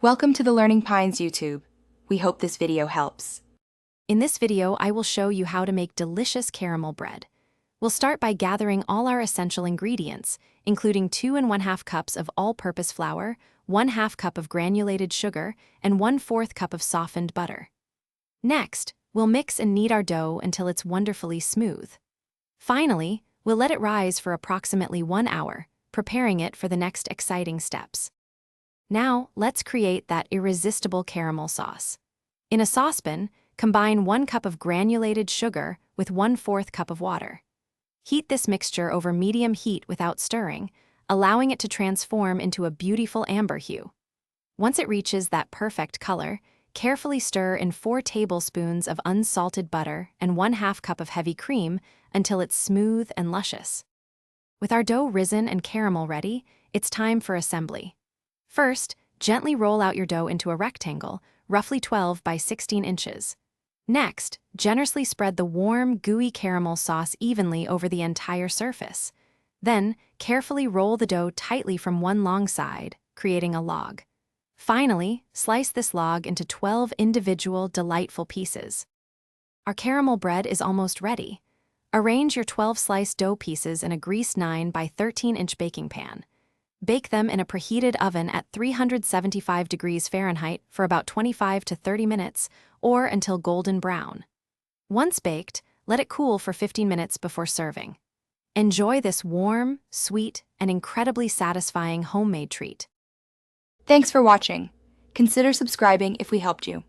Welcome to the Learning Pines YouTube. We hope this video helps. In this video, I will show you how to make delicious caramel bread. We'll start by gathering all our essential ingredients, including 2 1/2 cups of all-purpose flour, 1/2 cup of granulated sugar, and 1/4 cup of softened butter. Next, we'll mix and knead our dough until it's wonderfully smooth. Finally, we'll let it rise for approximately 1 hour, preparing it for the next exciting steps. Now, let's create that irresistible caramel sauce. In a saucepan, combine 1 cup of granulated sugar with 1/4 cup of water. Heat this mixture over medium heat without stirring, allowing it to transform into a beautiful amber hue. Once it reaches that perfect color, carefully stir in 4 tablespoons of unsalted butter and 1/2 cup of heavy cream until it's smooth and luscious. With our dough risen and caramel ready, it's time for assembly. First, gently roll out your dough into a rectangle, roughly 12 by 16 inches. Next, generously spread the warm, gooey caramel sauce evenly over the entire surface. Then, carefully roll the dough tightly from one long side, creating a log. Finally, slice this log into 12 individual, delightful pieces. Our caramel bread is almost ready. Arrange your 12 sliced dough pieces in a greased 9 by 13-inch baking pan. Bake them in a preheated oven at 375 degrees Fahrenheit for about 25 to 30 minutes, or until golden brown. Once baked, let it cool for 15 minutes before serving. Enjoy this warm, sweet, and incredibly satisfying homemade treat. Thanks for watching. Consider subscribing if we helped you.